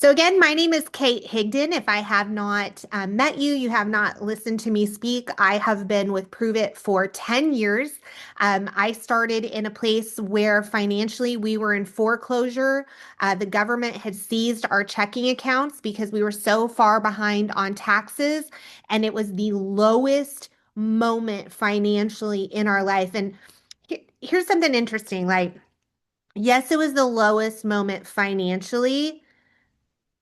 So, again, my name is Kate Higdon. If I have not met you, you have not listened to me speak. I have been with Prove It for 10 years. I started in a place where financially we were in foreclosure. The government had seized our checking accounts because we were so far behind on taxes, and it was the lowest moment financially in our life. And here's something interesting, like, yes, it was the lowest moment financially.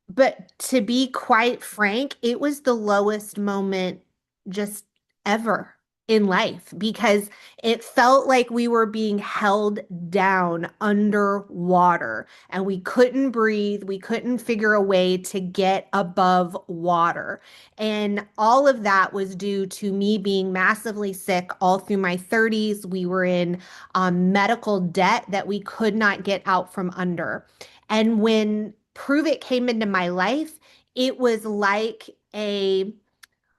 But to be quite frank, it was the lowest moment just ever in life because it felt like we were being held down underwater and we couldn't breathe. We couldn't figure a way to get above water. And all of that was due to me being massively sick all through my 30s. We were in medical debt that we could not get out from under. And when Prove It came into my life, it was like a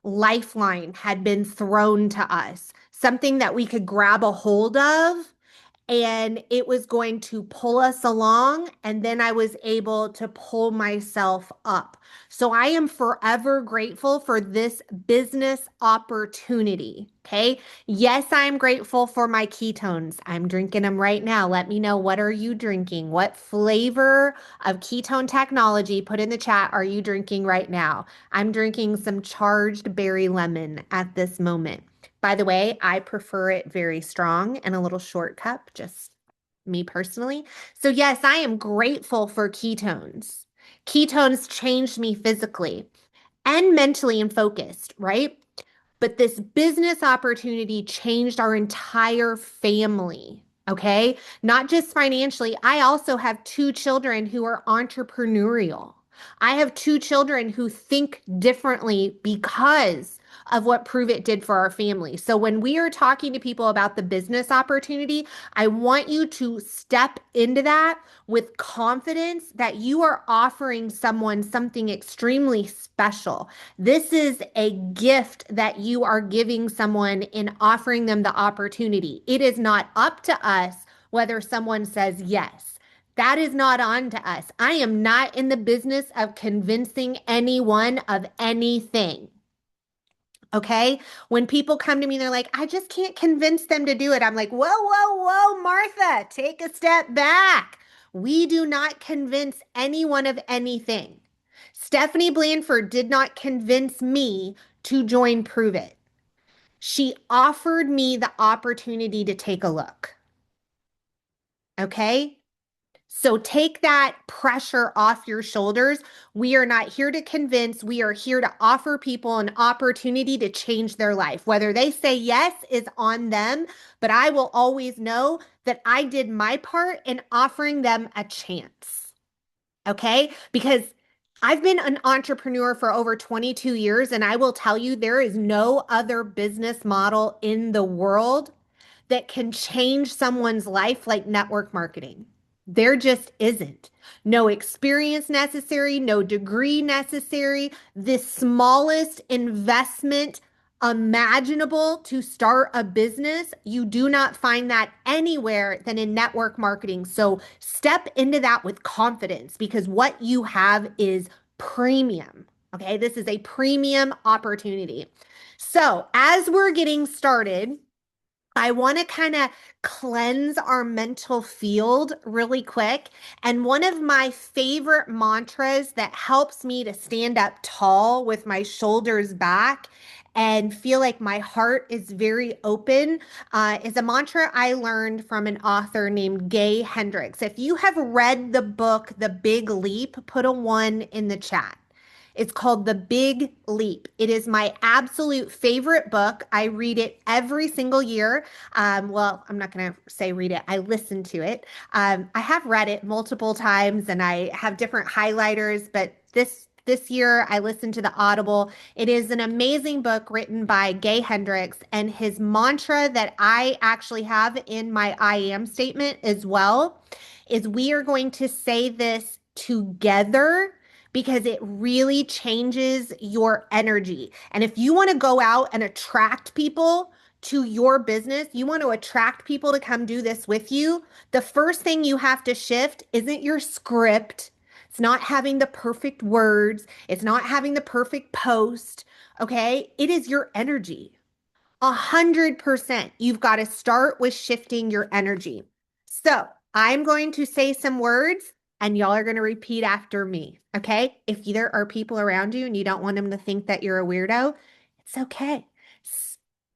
lifeline had been thrown to us, something that we could grab a hold of and it was going to pull us along. And then I was able to pull myself up. So I am forever grateful for this business opportunity. Okay. Yes, I'm grateful for my ketones. I'm drinking them right now. Let me know, what are you drinking? What flavor of ketone technology, put in the chat, are you drinking right now? I'm drinking some charged berry lemon at this moment. By the way, I prefer it very strong and a little short cup, just me personally. So, yes, I am grateful for ketones. Ketones changed me physically and mentally and focused, right? But this business opportunity changed our entire family. Okay. Not just financially. I also have two children who are entrepreneurial. I have two children who think differently because of what Prove It did for our family. So when we are talking to people about the business opportunity, I want you to step into that with confidence that you are offering someone something extremely special. This is a gift that you are giving someone in offering them the opportunity. It is not up to us whether someone says yes. That is not on to us. I am not in the business of convincing anyone of anything. Okay. When people come to me, they're like, I just can't convince them to do it. I'm like, whoa, whoa, whoa, Martha, take a step back. We do not convince anyone of anything. Stephanie Blanford did not convince me to join Prove It. She offered me the opportunity to take a look. Okay. So take that pressure off your shoulders. We are not here to convince. We are here to offer people an opportunity to change their life. Whether they say yes is on them, but I will always know that I did my part in offering them a chance. Okay? Because I've been an entrepreneur for over 22 years, and I will tell you there is no other business model in the world that can change someone's life like network marketing. There just isn't. No experience necessary, no degree necessary. The smallest investment imaginable to start a business, you do not find that anywhere than in network marketing. So step into that with confidence because what you have is premium. Okay, this is a premium opportunity. So, as we're getting started, I want to kind of cleanse our mental field really quick. And one of my favorite mantras that helps me to stand up tall with my shoulders back and feel like my heart is very open is a mantra I learned from an author named Gay Hendricks. If you have read the book, The Big Leap, put a one in the chat. It's called The Big Leap. It is my absolute favorite book. I read it every single year. Well, I'm not going to say read it. I listen to it. I have read it multiple times and I have different highlighters, but this year I listened to the Audible. It is an amazing book written by Gay Hendricks, and his mantra that I actually have in my I am statement as well is we are going to say this together because it really changes your energy. And if you want to go out and attract people to your business, you want to attract people to come do this with you, the first thing you have to shift isn't your script. It's not having the perfect words. It's not having the perfect post. Okay. It is your energy. 100%. You've got to start with shifting your energy. So I'm going to say some words and y'all are going to repeat after me. Okay. If there are people around you and you don't want them to think that you're a weirdo, it's okay.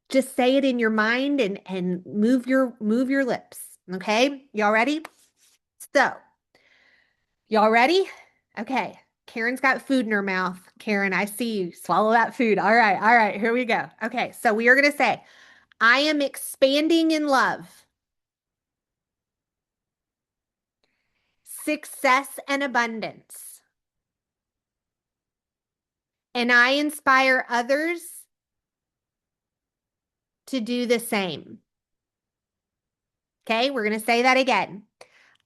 Just say it in your mind and move your lips. Okay. Y'all ready? So y'all ready? Okay. Karen's got food in her mouth. Karen, I see you. Swallow that food. All right. All right. Here we go. Okay. So we are going to say, I am expanding in love, success, and abundance. And I inspire others to do the same. Okay, we're going to say that again.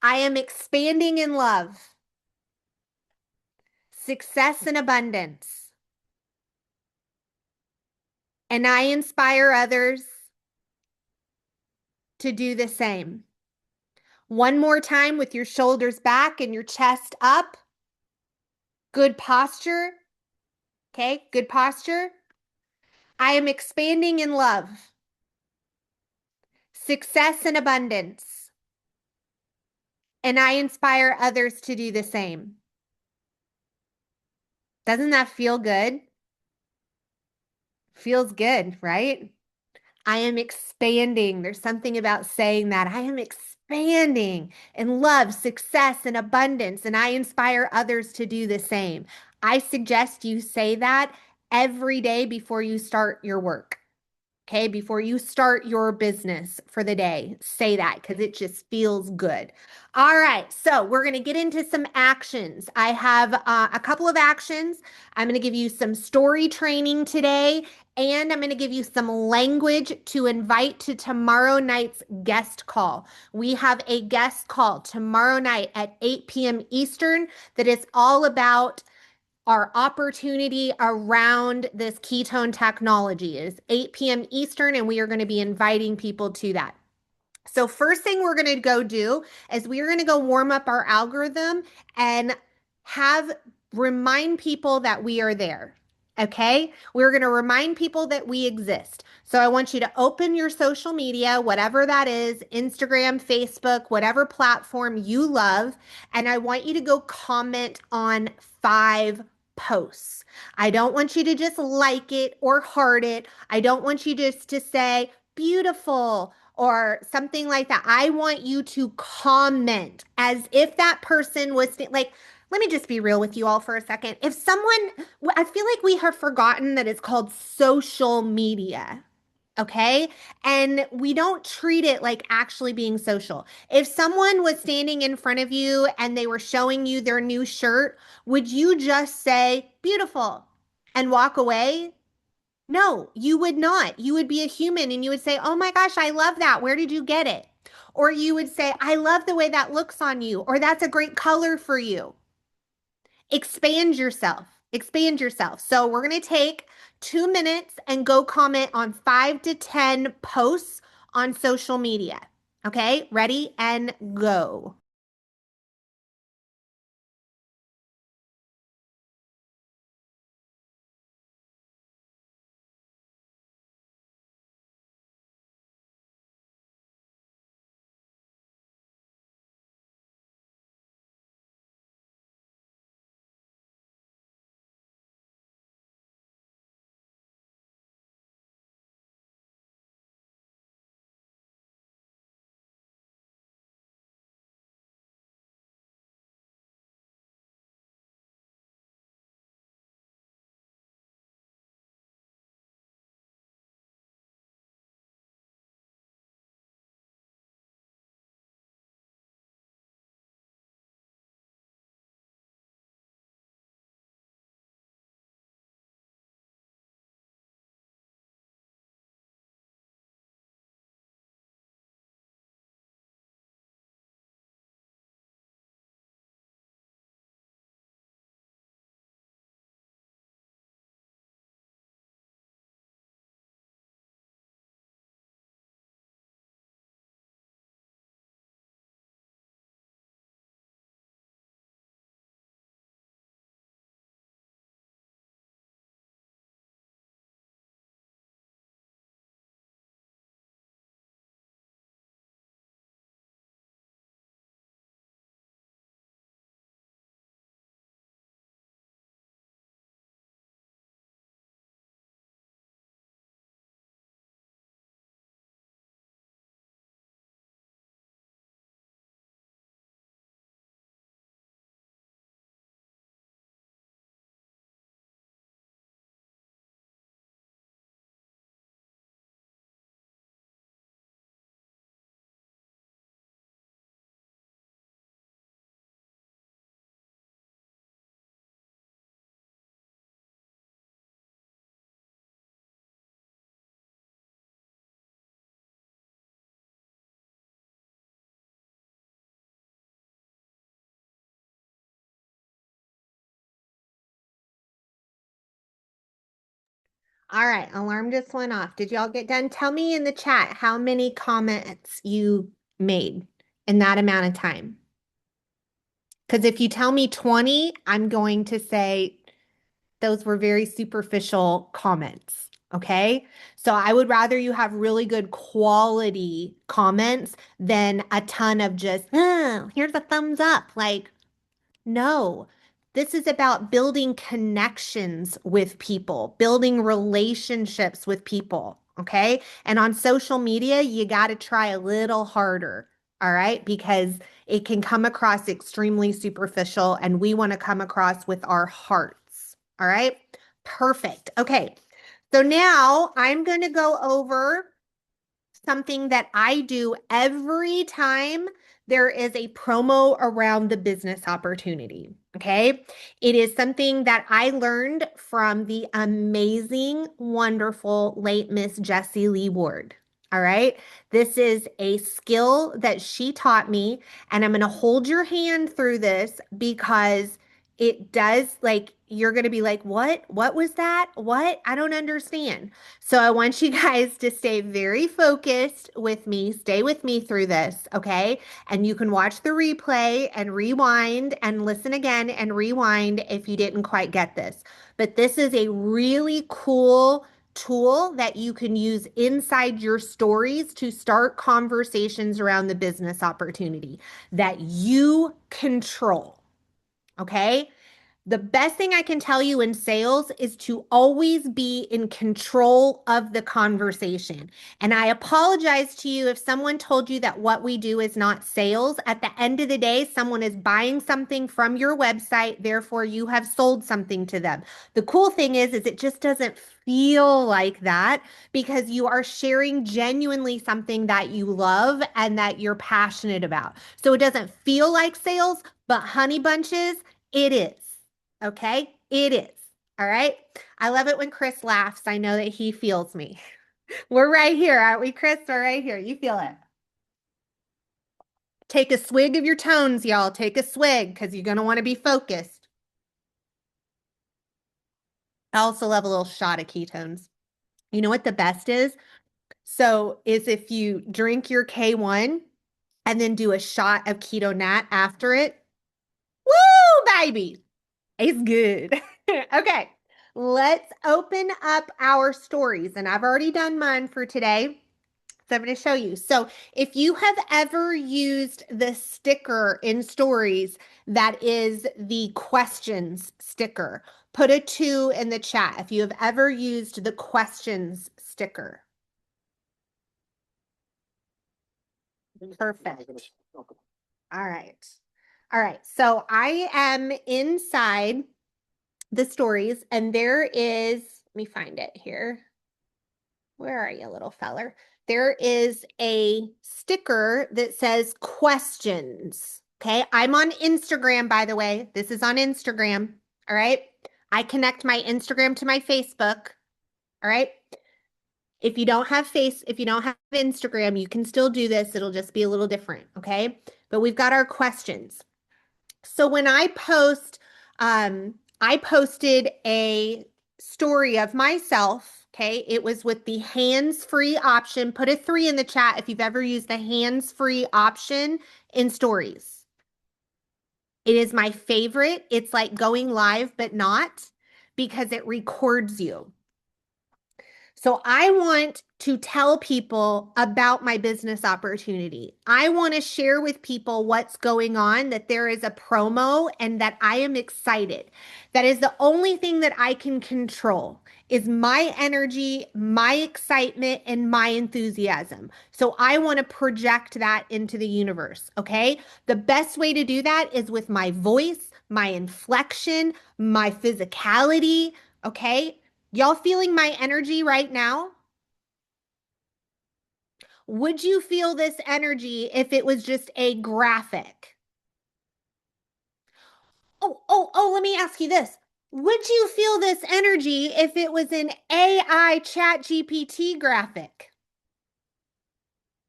I am expanding in love, success, and abundance. And I inspire others to do the same. One more time with your shoulders back and your chest up. Good posture. Okay, good posture. I am expanding in love, success, and abundance. And I inspire others to do the same. Doesn't that feel good? Feels good, right? I am expanding. There's something about saying that. I am expanding in love, success, and abundance, and I inspire others to do the same. I suggest you say that every day before you start your work. Okay, before you start your business for the day, say that because it just feels good. All right, so we're going to get into some actions. I have a couple of actions. I'm going to give you some story training today, and I'm going to give you some language to invite to tomorrow night's guest call. We have a guest call tomorrow night at 8 p.m. Eastern that is all about our opportunity around this ketone technology. Is 8 p.m. Eastern, and we are going to be inviting people to that. So first thing we're going to go do is we are going to go warm up our algorithm and have remind people that we are there. Okay, we're going to remind people that we exist. So I want you to open your social media, whatever that is, Instagram, Facebook, whatever platform you love, and I want you to go comment on 5 posts. I don't want you to just like it or heart it. I don't want you just to say beautiful or something like that. I want you to comment as if that person was like, let me just be real with you all for a second. If someone, I feel like we have forgotten that it's called social media. Okay. And we don't treat it like actually being social. If someone was standing in front of you and they were showing you their new shirt, would you just say, beautiful, and walk away? No, you would not. You would be a human and you would say, oh my gosh, I love that. Where did you get it? Or you would say, I love the way that looks on you, or that's a great color for you. Expand yourself. Expand yourself. So we're going to take 2 minutes and go comment on 5 to 10 posts on social media. Okay, ready and go. All right, alarm just went off. Did y'all get done? Tell me in the chat how many comments you made in that amount of time. Because if you tell me 20, I'm going to say those were very superficial comments. Okay. So I would rather you have really good quality comments than a ton of just, oh, here's a thumbs up. Like, no, this is about building connections with people, building relationships with people. Okay. And on social media, you got to try a little harder. All right. Because it can come across extremely superficial, and we want to come across with our hearts. All right. Perfect. Okay. So now I'm going to go over something that I do every time there is a promo around the business opportunity. Okay. It is something that I learned from the amazing, wonderful late Miss Jessie Lee Ward. All right. This is a skill that she taught me, and I'm going to hold your hand through this because it does, like, you're going to be like, what? What was that? What? I don't understand. So I want you guys to stay very focused with me. Stay with me through this, okay? And you can watch the replay and rewind and listen again and rewind if you didn't quite get this. But this is a really cool tool that you can use inside your stories to start conversations around the business opportunity that you control, okay? The best thing I can tell you in sales is to always be in control of the conversation. And I apologize to you if someone told you that what we do is not sales. At the end of the day, someone is buying something from your website, therefore you have sold something to them. The cool thing is it just doesn't feel like that because you are sharing genuinely something that you love and that you're passionate about. So it doesn't feel like sales, but honey bunches, it is. Okay, it is. All right. I love it when Chris laughs. I know that he feels me. We're right here, aren't we, Chris? We're right here. You feel it. Take a swig of your tones, y'all. Take a swig because you're going to want to be focused. I also love a little shot of ketones. You know what the best is? So, is if you drink your K1 and then do a shot of keto nat after it. Woo, baby. It's good. Okay, let's open up our stories. And I've already done mine for today. So I'm going to show you. So if you have ever used the sticker in stories that is the questions sticker, put a 2 in the chat if you have ever used the questions sticker. Perfect. All right. All right. So I am inside the stories, and there is, let me find it here. Where are you, little feller? There is a sticker that says questions. Okay. I'm on Instagram, by the way. This is on Instagram. All right. I connect my Instagram to my Facebook. All right. If you don't have Instagram, you can still do this. It'll just be a little different. Okay. But we've got our questions. So when I posted a story of myself. Okay. It was with the hands-free option. Put a 3 in the chat if you've ever used the hands-free option in stories. It is my favorite. It's like going live, but not because it records you. So I want to tell people about my business opportunity. I want to share with people what's going on, that there is a promo and that I am excited. That is the only thing that I can control is my energy, my excitement, and my enthusiasm. So I want to project that into the universe, okay? The best way to do that is with my voice, my inflection, my physicality, okay? Y'all feeling my energy right now? Would you feel this energy if it was just a graphic? Let me ask you this. Would you feel this energy if it was an AI chat GPT graphic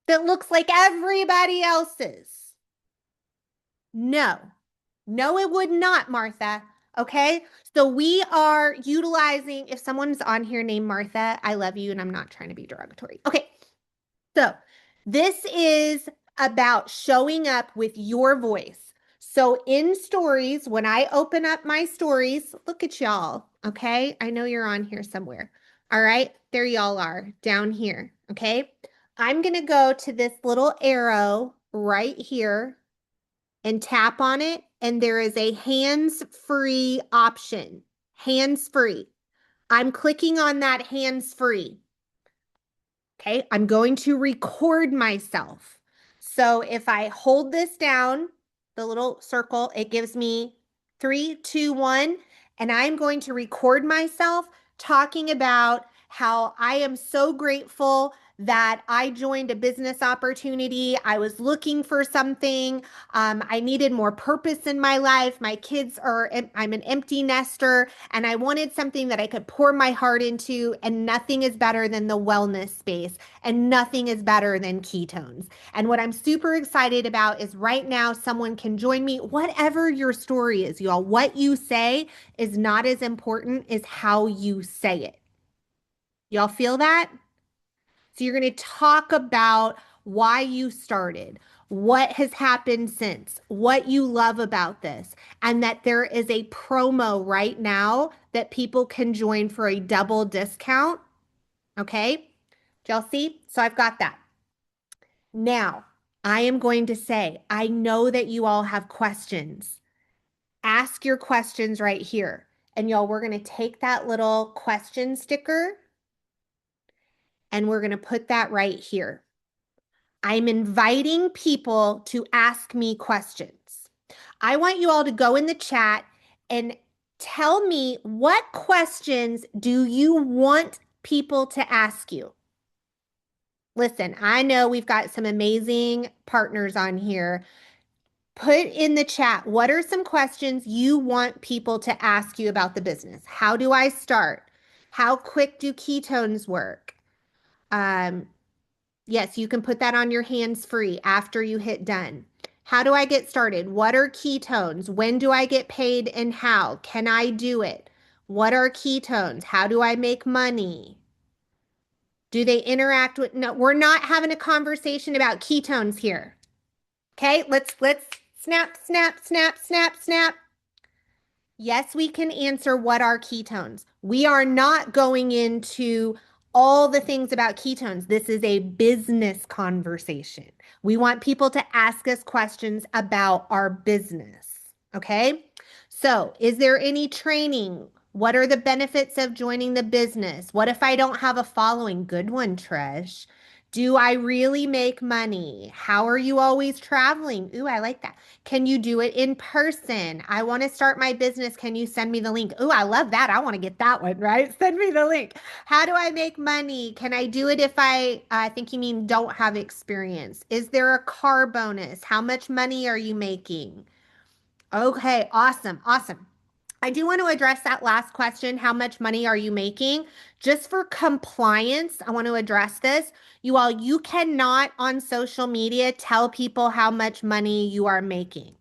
that looks like everybody else's? No. No, it would not, Martha. Okay. So we are utilizing, if someone's on here named Martha, I love you and I'm not trying to be derogatory. Okay. So this is about showing up with your voice. So in stories, when I open up my stories, look at y'all. Okay. I know you're on here somewhere. All right. There y'all are down here. Okay. I'm going to go to this little arrow right here and tap on it. And there is a hands-free option. Hands-free. I'm clicking on that hands-free. Okay, I'm going to record myself. So if I hold this down, the little circle, it gives me 3, 2, 1, and I'm going to record myself talking about how I am so grateful that I joined a business opportunity. I was looking for something. I needed more purpose in my life. My kids are, I'm an empty nester, and I wanted something that I could pour my heart into, and nothing is better than the wellness space, and nothing is better than ketones. And what I'm super excited about is right now, someone can join me, whatever your story is, y'all. What you say is not as important as how you say it. Y'all feel that? So you're going to talk about why you started, what has happened since, what you love about this, and that there is a promo right now that people can join for a double discount. Okay? Did y'all see? So I've got that. Now, I am going to say, I know that you all have questions. Ask your questions right here. And y'all, we're going to take that little question sticker and we're going to put that right here. I'm inviting people to ask me questions. I want you all to go in the chat and tell me, what questions do you want people to ask you? Listen, I know we've got some amazing partners on here. Put in the chat, what are some questions you want people to ask you about the business? How do I start? How quick do ketones work? Yes, you can put that on your hands free after you hit done. How do I get started? What are ketones? When do I get paid and how? Can I do it? What are ketones? How do I make money? Do they interact with, no, we're not having a conversation about ketones here. Okay, let's snap, snap, snap, snap, snap. Yes, we can answer what are ketones. We are not going into all the things about ketones. This is a business conversation. We want people to ask us questions about our business. Okay. So, is there any training? What are the benefits of joining the business? What if I don't have a following? Good one, Trish. Do I really make money? How are you always traveling? Ooh, I like that. Can you do it in person? I want to start my business. Can you send me the link? Ooh, I love that. I want to get that one, right? Send me the link. How do I make money? Can I do it if I think you mean don't have experience? Is there a car bonus? How much money are you making? Okay, awesome, awesome. I do want to address that last question. How much money are you making? Just for compliance, I want to address this. You all, you cannot on social media tell people how much money you are making.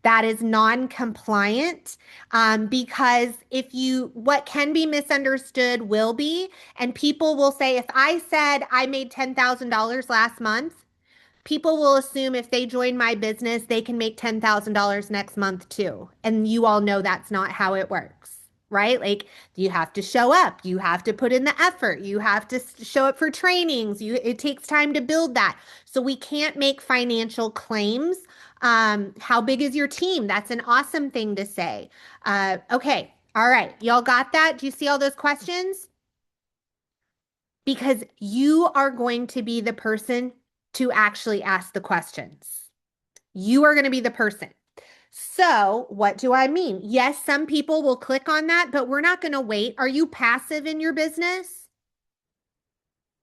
That is non-compliant, because if you, what can be misunderstood will be, and people will say, if I said I made $10,000 last month, people will assume if they join my business, they can make $10,000 next month too. And you all know that's not how it works, right? Like, you have to show up, you have to put in the effort, you have to show up for trainings. It takes time to build that. So we can't make financial claims. How big is your team? That's an awesome thing to say. Okay. All right. Y'all got that? Do you see all those questions? Because you are going to be the person to actually ask the questions. You are going to be the person. So, what do I mean? Yes, some people will click on that, but we're not going to wait. Are you passive in your business?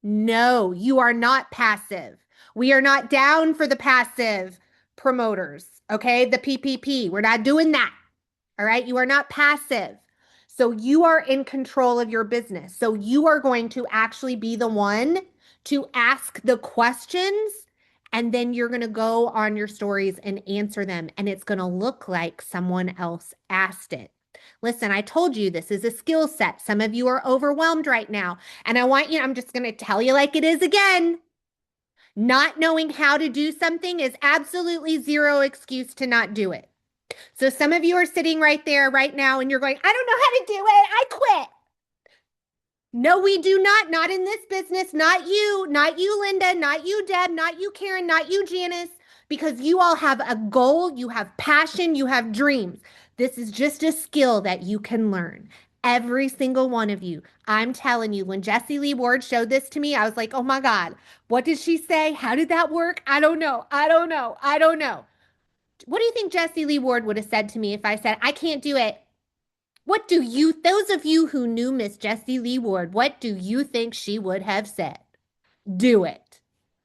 No, you are not passive. We are not down for the passive promoters, okay? The PPP. We're not doing that. All right. You are not passive. So you are in control of your business. So you are going to actually be the one to ask the questions, and then you're going to go on your stories and answer them. And it's going to look like someone else asked it. Listen, I told you this is a skill set. Some of you are overwhelmed right now. And I'm just going to tell you like it is again. Not knowing how to do something is absolutely zero excuse to not do it. So some of you are sitting right there right now and you're going, I don't know how to do it. I quit. No, we do not. Not in this business. Not you, Linda, not you, Deb, not you, Karen, not you, Janice, because you all have a goal, you have passion, you have dreams. This is just a skill that you can learn. Every single one of you. I'm telling you, when Jessie Lee Ward showed this to me, I was like, oh my God, what did she say? How did that work? I don't know. I don't know. I don't know. What do you think Jessie Lee Ward would have said to me if I said, I can't do it? Those of you who knew Miss Jessie Lee Ward, what do you think she would have said? Do it,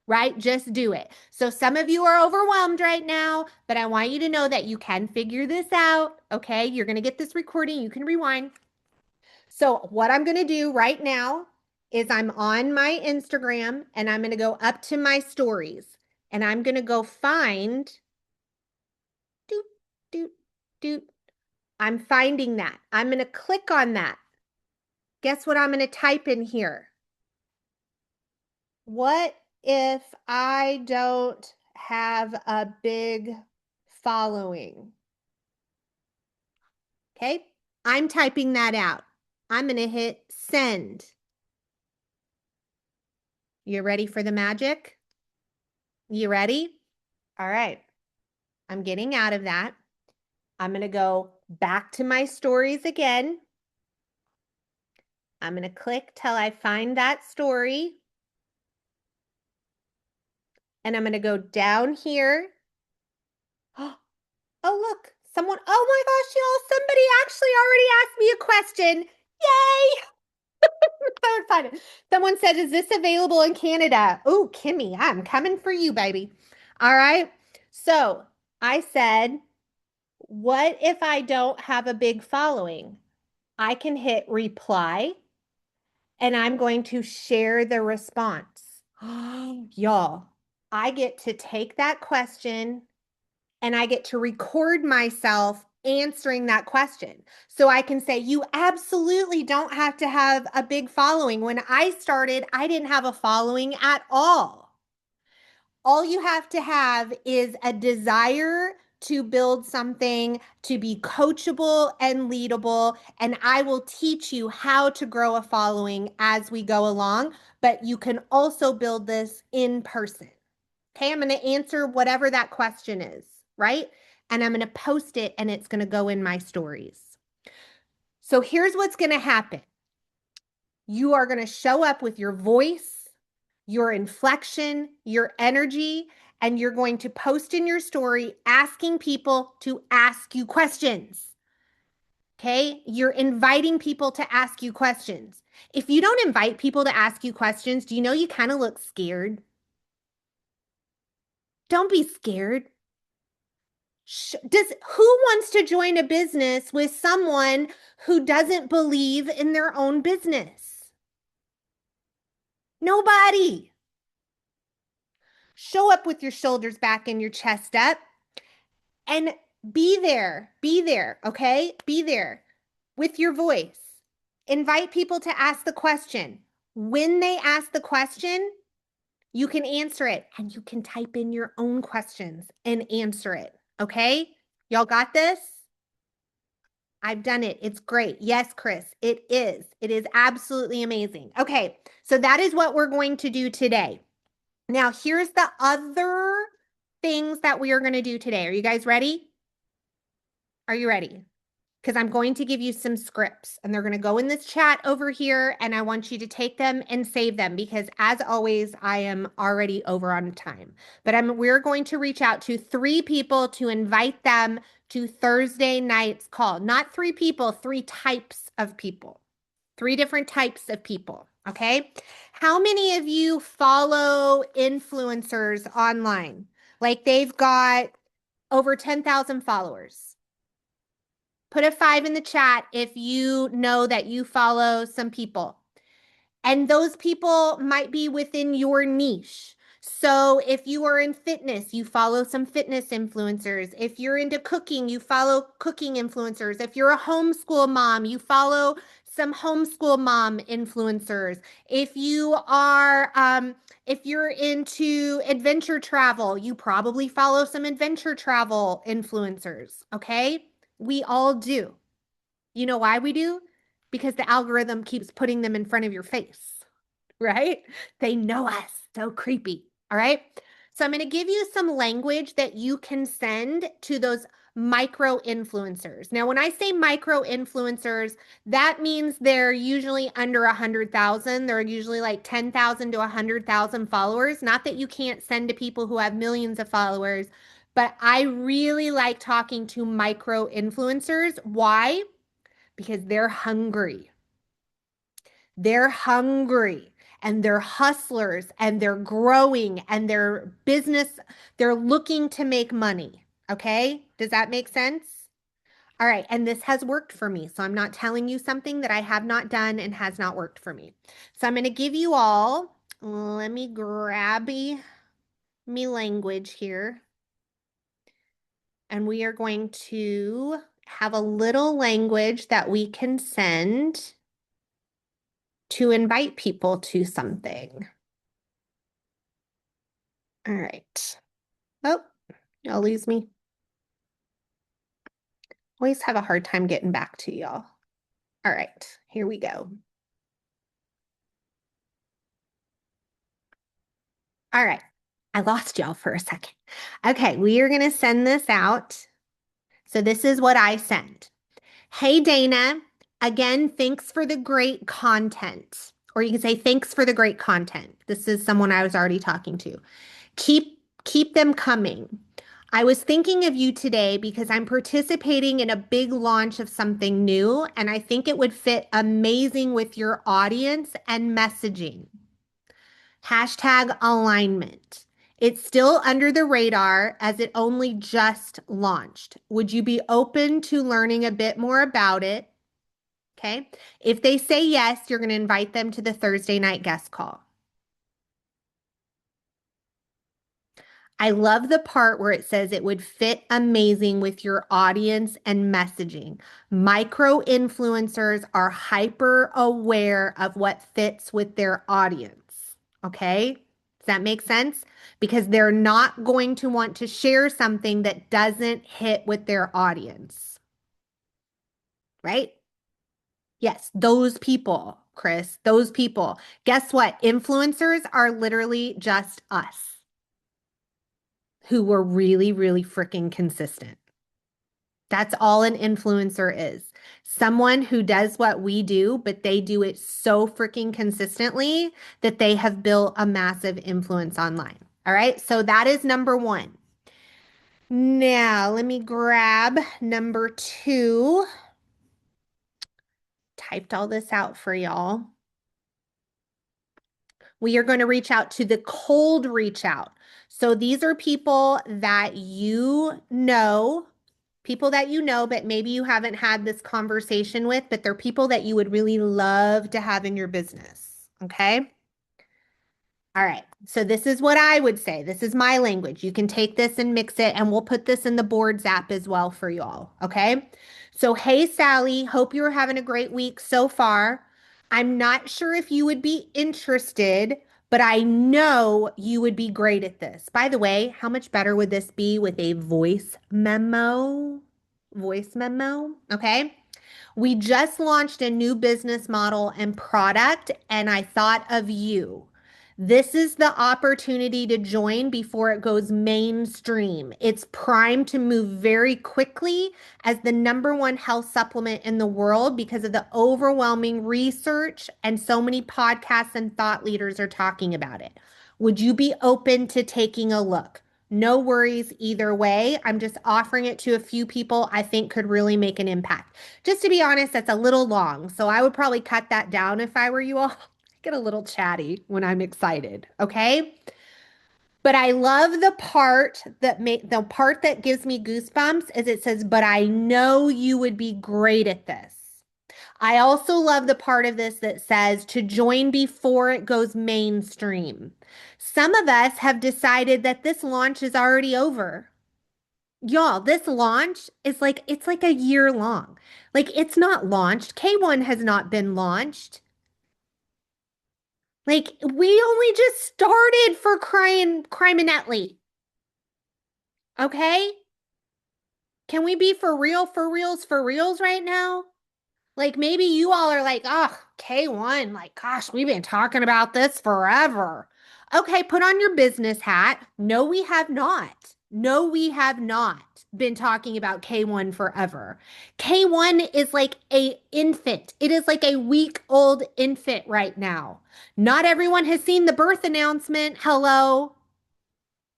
right? Just do it. So some of you are overwhelmed right now, but I want you to know that you can figure this out, okay? You're going to get this recording. You can rewind. So what I'm going to do right now is I'm on my Instagram and I'm going to go up to my stories and I'm going to go find, doot, doot, doot. I'm finding that. I'm going to click on that. Guess what I'm going to type in here? What if I don't have a big following? Okay, I'm typing that out. I'm going to hit send. You ready for the magic? You ready? All right. I'm getting out of that. I'm going to go back to my stories again. I'm going to click till I find that story. And I'm going to go down here. Oh, look, oh my gosh, y'all, somebody actually already asked me a question. Yay! So excited. Someone said, is this available in Canada? Oh, Kimmy, I'm coming for you, baby. All right. So I said, what if I don't have a big following? I can hit reply and I'm going to share the response. Y'all, I get to take that question and I get to record myself answering that question. So I can say, you absolutely don't have to have a big following. When I started, I didn't have a following at all. All you have to have is a desire to build something, to be coachable and leadable. And I will teach you how to grow a following as we go along. But you can also build this in person. Okay, I'm going to answer whatever that question is, right? And I'm going to post it and it's going to go in my stories. So here's what's going to happen. You are going to show up with your voice, your inflection, your energy, and you're going to post in your story asking people to ask you questions. Okay, you're inviting people to ask you questions. If you don't invite people to ask you questions, do you know you kind of look scared? Don't be scared. Who wants to join a business with someone who doesn't believe in their own business? Nobody. Show up with your shoulders back and your chest up and be there, okay? Be there with your voice. Invite people to ask the question. When they ask the question, you can answer it and you can type in your own questions and answer it, okay? Y'all got this? I've done it. It's great. Yes, Chris, it is. It is absolutely amazing. Okay, so that is what we're going to do today. Now, here's the other things that we are going to do today. Are you guys ready? Are you ready? Because I'm going to give you some scripts and they're going to go in this chat over here and I want you to take them and save them because as always, I am already over on time. But we're going to reach out to 3 people to invite them to Thursday night's call. Not 3 people, 3 types of people. 3 different types of people, okay? How many of you follow influencers online? Like they've got over 10,000 followers. Put a 5 in the chat if you know that you follow some people. And those people might be within your niche. So if you are in fitness, you follow some fitness influencers. If you're into cooking, you follow cooking influencers. If you're a homeschool mom, you follow some homeschool mom influencers. If you are, if you're into adventure travel, you probably follow some adventure travel influencers. Okay. We all do. You know why we do? Because the algorithm keeps putting them in front of your face, right? They know us. So creepy. All right. So I'm going to give you some language that you can send to those micro influencers. Now, when I say micro influencers, that means they're usually under 100,000. They're usually like 10,000 to 100,000 followers. Not that you can't send to people who have millions of followers, but I really like talking to micro influencers. Why? Because they're hungry. They're hungry and they're hustlers and they're growing and their business, they're looking to make money. Okay. Does that make sense? All right. And this has worked for me. So I'm not telling you something that I have not done and has not worked for me. So I'm going to give you all, let me grab me language here. And we are going to have a little language that we can send to invite people to something. All right. Oh, y'all lose me. Always have a hard time getting back to y'all. All right, here we go. All right, I lost y'all for a second. Okay, we are going to send this out. So this is what I send. Hey, Dana. Again, thanks for the great content. Or you can say thanks for the great content. This is someone I was already talking to. Keep them coming. I was thinking of you today because I'm participating in a big launch of something new, and I think it would fit amazing with your audience and messaging. Hashtag alignment. It's still under the radar as it only just launched. Would you be open to learning a bit more about it? Okay. If they say yes, you're going to invite them to the Thursday night guest call. I love the part where it says it would fit amazing with your audience and messaging. Micro influencers are hyper aware of what fits with their audience. Okay? Does that make sense? Because they're not going to want to share something that doesn't hit with their audience. Right? Yes, those people, Chris, those people. Guess what? Influencers are literally just us who were really, really freaking consistent. That's all an influencer is. Someone who does what we do, but they do it so freaking consistently that they have built a massive influence online. All right. So that is number one. Now, let me grab number two. Typed all this out for y'all. We are going to reach out to the cold reach out. So these are people that people that you know, but maybe you haven't had this conversation with, but they're people that you would really love to have in your business. Okay. All right. So this is what I would say. This is my language. You can take this and mix it, and we'll put this in the boards app as well for y'all. Okay. So, hey, Sally, hope you're having a great week so far. I'm not sure if you would be interested, but I know you would be great at this. By the way, how much better would this be with a voice memo? Voice memo. Okay. We just launched a new business model and product, and I thought of you. This is the opportunity to join before it goes mainstream. It's primed to move very quickly as the number one health supplement in the world because of the overwhelming research, and so many podcasts and thought leaders are talking about it. Would you be open to taking a look? No worries either way. I'm just offering it to a few people I think could really make an impact. Just to be honest, that's a little long. So I would probably cut that down if I were you all. Get a little chatty when I'm excited, okay? But I love the part that gives me goosebumps is it says, "But I know you would be great at this." I also love the part of this that says to join before it goes mainstream. Some of us have decided that this launch is already over. Y'all, this launch is like, it's like a year long. Like, it's not launched. K1 has not been launched. Like, we only just started for crying criminally. Okay? Can we be for real, for reals right now? Like maybe you all are like, oh, K1, like, gosh, we've been talking about this forever. Okay, put on your business hat. No, we have not. No, we have not been talking about K1 forever. K1 is like a infant. It is like a week old infant right now. Not everyone has seen the birth announcement. Hello.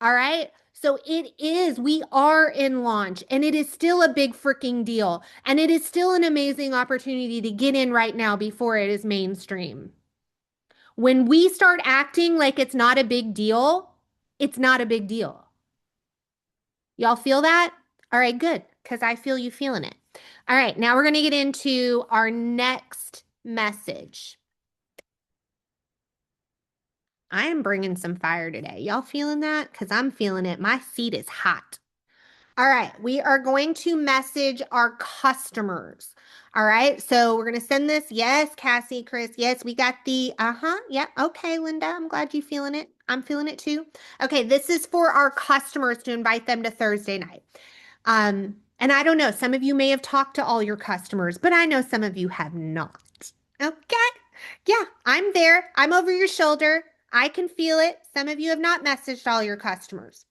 All right. So it is, we are in launch and it is still a big freaking deal. And it is still an amazing opportunity to get in right now before it is mainstream. When we start acting like it's not a big deal, it's not a big deal. Y'all feel that? All right, good. Because I feel you feeling it. All right, now we're going to get into our next message. I am bringing some fire today. Y'all feeling that? Because I'm feeling it. My seat is hot. All right, we are going to message our customers. All right, so we're going to send this. Yes, Cassie, Chris. Yes, we got the, yeah. Okay, Linda, I'm glad you feeling it. I'm feeling it too. Okay, this is for our customers to invite them to Thursday night. And I don't know, some of you may have talked to all your customers, but I know some of you have not. Okay. Yeah, I'm there. I'm over your shoulder. I can feel it. Some of you have not messaged all your customers.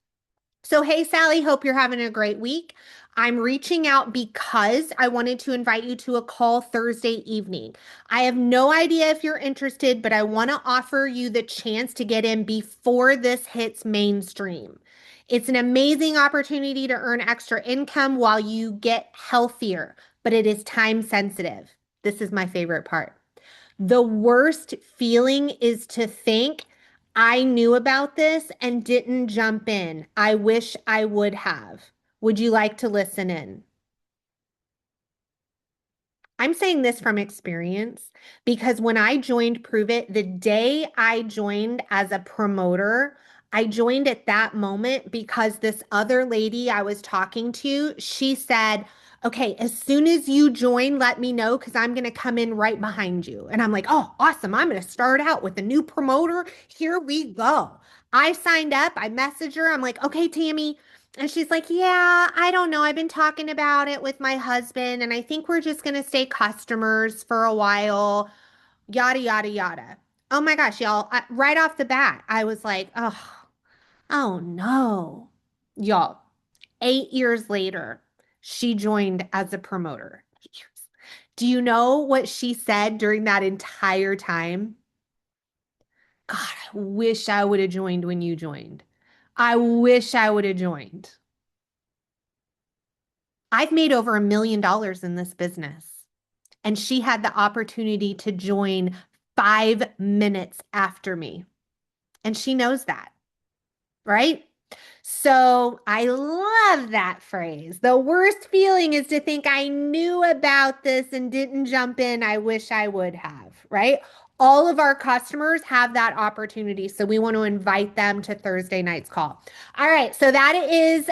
So, hey, Sally, hope you're having a great week. I'm reaching out because I wanted to invite you to a call Thursday evening. I have no idea if you're interested, but I want to offer you the chance to get in before this hits mainstream. It's an amazing opportunity to earn extra income while you get healthier, but it is time sensitive. This is my favorite part. The worst feeling is to think, I knew about this and didn't jump in. I wish I would have. Would you like to listen in? I'm saying this from experience because when I joined Prove It, the day I joined as a promoter, I joined at that moment because this other lady I was talking to, she said, okay, as soon as you join, let me know because I'm going to come in right behind you. And I'm like, oh, awesome. I'm going to start out with a new promoter. Here we go. I signed up. I messaged her. I'm like, okay, Tammy, and she's like, yeah, I don't know. I've been talking about it with my husband, and I think we're just going to stay customers for a while, yada, yada, yada. Oh my gosh, y'all. Right off the bat, I was like, oh no. Y'all, 8 years later, she joined as a promoter. Do you know what she said during that entire time? God, I wish I would have joined when you joined. I wish I would have joined. I've made over $1 million in this business. And she had the opportunity to join 5 minutes after me. And she knows that, right? So I love that phrase. The worst feeling is to think I knew about this and didn't jump in. I wish I would have, right? All of our customers have that opportunity. So we want to invite them to Thursday night's call. All right. So that is,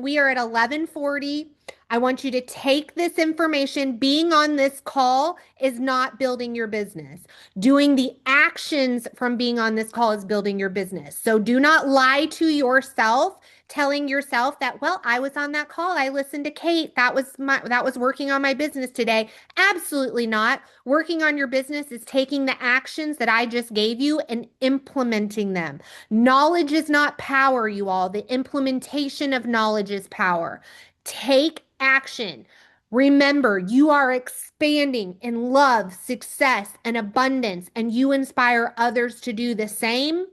we are at 11:40. I want you to take this information. Being on this call is not building your business. Doing the actions from being on this call is building your business. So do not lie to yourself, telling yourself that, well, I was on that call. I listened to Kate. That was working on my business today. Absolutely not. Working on your business is taking the actions that I just gave you and implementing them. Knowledge is not power, you all. The implementation of knowledge is power. Take action. Remember, you are expanding in love, success, and abundance, and you inspire others to do the same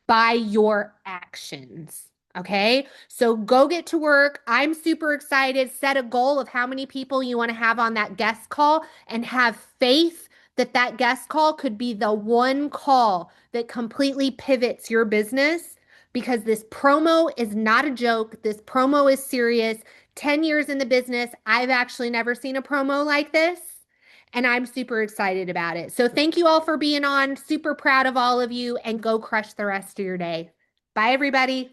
by your actions. Okay, so go get to work. I'm super excited. Set a goal of how many people you want to have on that guest call and have faith that that guest call could be the one call that completely pivots your business because this promo is not a joke. This promo is serious. 10 years in the business, I've actually never seen a promo like this. And I'm super excited about it. So thank you all for being on. Super proud of all of you and go crush the rest of your day. Bye, everybody.